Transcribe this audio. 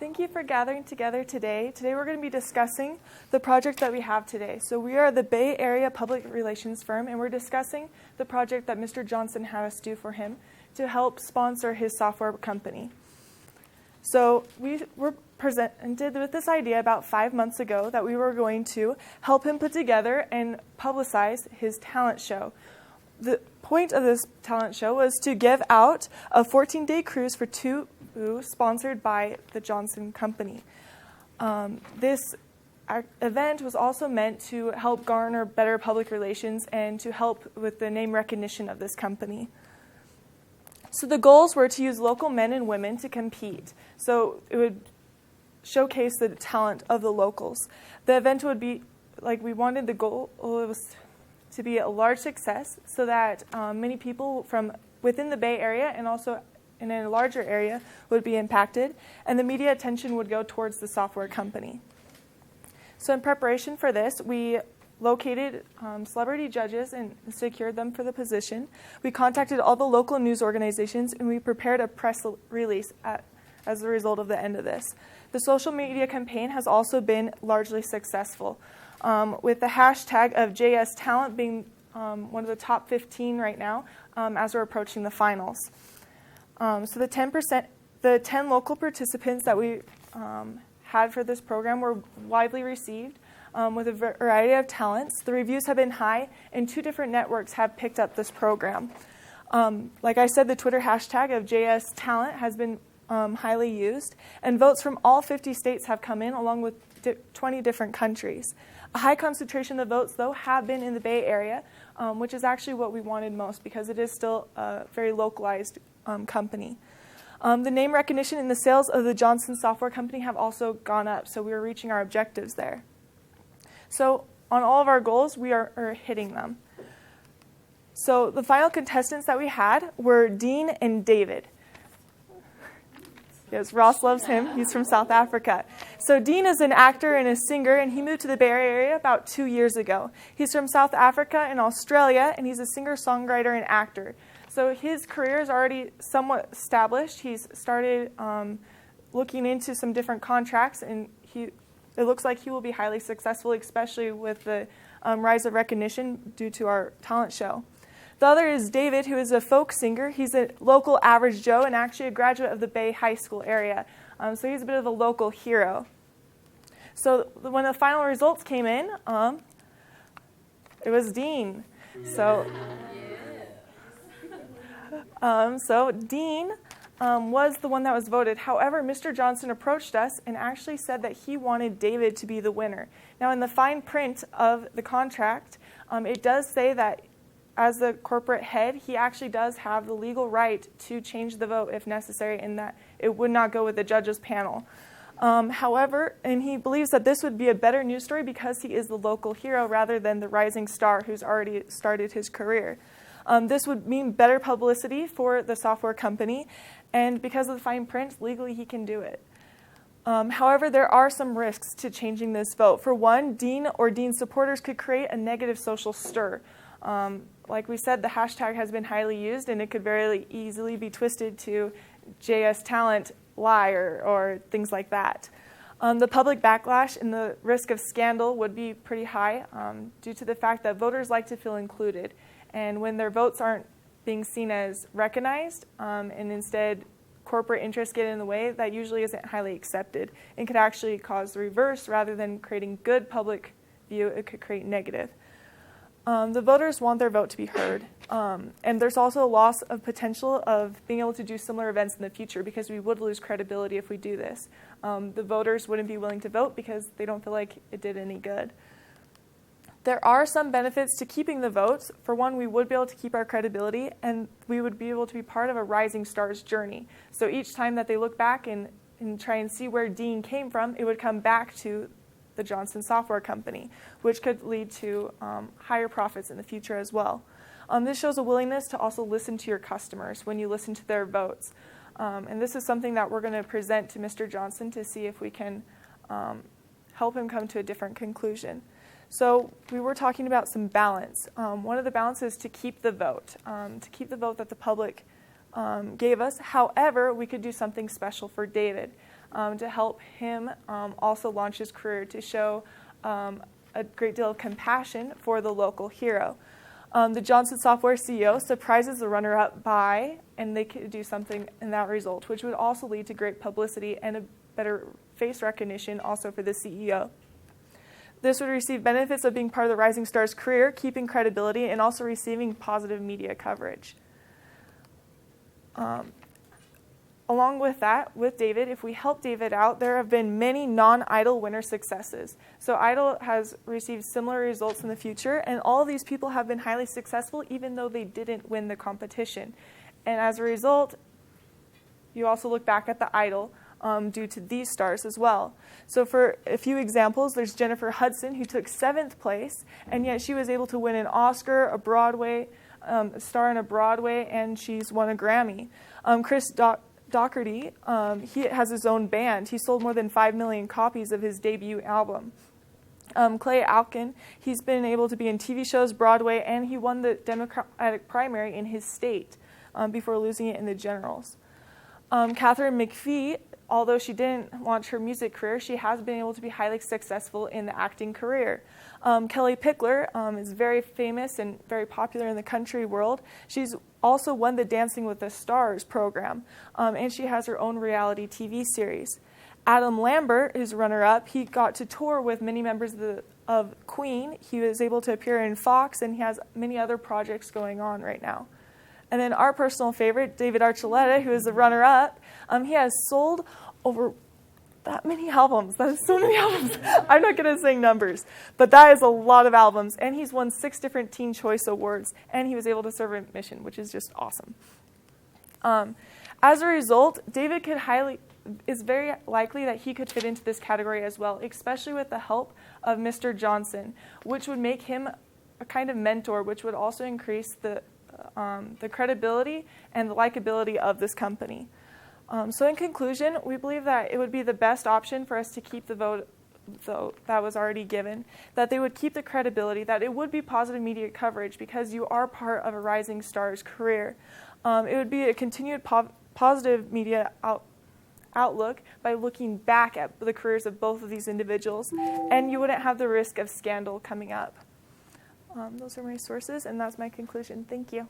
Thank you for gathering together today. Today we're going to be discussing the project that we have today. So we are the Bay Area Public Relations firm, and we're discussing the project that Mr. Johnson had us do for him to help sponsor his software company. So we were presented with this idea about 5 months ago that we were going to help him put together and publicize his talent show. The point of this talent show was to give out a 14-day cruise for two sponsored by the Johnson Company. This event was also meant to help garner better public relations and to help with the name recognition of this company. So the goals were to use local men and women to compete. So it would showcase the talent of the locals. The event would be, we wanted the goal, it was to be a large success so that many people from within the Bay Area and also in a larger area would be impacted, and the media attention would go towards the software company. So in preparation for this, we located celebrity judges and secured them for the position. We contacted all the local news organizations, and we prepared a press release as a result of the end of this. The social media campaign has also been largely successful, with the hashtag of JS Talent being one of the top 15 right now as we're approaching the finals. So the 10 local participants that we had for this program were widely received with a variety of talents. The reviews have been high, and 2 different networks have picked up this program. Like I said, the Twitter hashtag of JS Talent has been highly used, and votes from all 50 states have come in, along with 20 different countries. A high concentration of votes, though, have been in the Bay Area, which is actually what we wanted most because it is still a very localized company. The name recognition and the sales of the Johnson Software Company have also gone up, so we are reaching our objectives there. So on all of our goals, we are hitting them. So the final contestants that we had were Dean and David. Yes, Ross loves him. He's from South Africa. So Dean is an actor and a singer, and he moved to the Bay Area about 2 years ago. He's from South Africa and Australia, and he's a singer-songwriter and actor. So his career is already somewhat established. He's started looking into some different contracts, and it looks like he will be highly successful, especially with the rise of recognition due to our talent show. The other is David, who is a folk singer. He's a local average Joe and actually a graduate of the Bay High School area. So he's a bit of a local hero. So when the final results came in, it was Dean. So Dean was the one that was voted. However, Mr. Johnson approached us and actually said that he wanted David to be the winner. Now, in the fine print of the contract, it does say that as the corporate head, he actually does have the legal right to change the vote if necessary, and that it would not go with the judges panel. However, and he believes that this would be a better news story because he is the local hero rather than the rising star who's already started his career. This would mean better publicity for the software company, and because of the fine print, legally he can do it. However, there are some risks to changing this vote. For one, Dean or Dean supporters could create a negative social stir. Like we said, the hashtag has been highly used, and it could very easily be twisted to JS Talent lie or things like that. The public backlash and the risk of scandal would be pretty high due to the fact that voters like to feel included. And when their votes aren't being seen as recognized and instead corporate interests get in the way, that usually isn't highly accepted and could actually cause the reverse. Rather than creating good public view, it could create negative. The voters want their vote to be heard. And there's also a loss of potential of being able to do similar events in the future because we would lose credibility if we do this. The voters wouldn't be willing to vote because they don't feel like it did any good. There are some benefits to keeping the votes. For one, we would be able to keep our credibility, and we would be able to be part of a rising star's journey. So each time that they look back and try and see where Dean came from, it would come back to the Johnson Software Company, which could lead to higher profits in the future as well. This shows a willingness to also listen to your customers when you listen to their votes. And this is something that we're going to present to Mr. Johnson to see if we can help him come to a different conclusion. So we were talking about some balance. One of the balances is to keep the vote that the public gave us. However, we could do something special for David. to help him also launch his career, to show a great deal of compassion for the local hero. The Johnson Software CEO surprises the runner-up by, and they could do something in that result, which would also lead to great publicity and a better face recognition also for the CEO. This would receive benefits of being part of the rising star's career, keeping credibility, and also receiving positive media coverage. Along with that, with David, if we help David out, there have been many non-Idol winner successes. So Idol has received similar results in the future, and all of these people have been highly successful even though they didn't win the competition. And as a result, you also look back at the Idol due to these stars as well. So for a few examples, there's Jennifer Hudson, who took 7th place, and yet she was able to win an Oscar, a Broadway, a star in a Broadway, and she's won a Grammy. Chris Doherty, he has his own band. He sold more than 5 million copies of his debut album. Clay Alkin, he's been able to be in TV shows, Broadway, and he won the Democratic primary in his state before losing it in the generals. Catherine McPhee, although she didn't launch her music career, she has been able to be highly successful in the acting career. Kelly Pickler is very famous and very popular in the country world. She's also won the Dancing with the Stars program, and she has her own reality TV series. Adam Lambert is runner-up. He got to tour with many members of Queen. He was able to appear in Fox, and he has many other projects going on right now. And then our personal favorite, David Archuleta, who is the runner-up, he has sold over that many albums. That is so many albums. I'm not going to say numbers, but that is a lot of albums. And he's won 6 different Teen Choice Awards, and he was able to serve a mission, which is just awesome. As a result, David is very likely that he could fit into this category as well, especially with the help of Mr. Johnson, which would make him a kind of mentor, which would also increase the credibility and the likability of this company. So in conclusion, we believe that it would be the best option for us to keep the vote that was already given, that they would keep the credibility, that it would be positive media coverage because you are part of a rising star's career. It would be a continued positive media outlook by looking back at the careers of both of these individuals, and you wouldn't have the risk of scandal coming up. Those are my sources, and that's my conclusion. Thank you.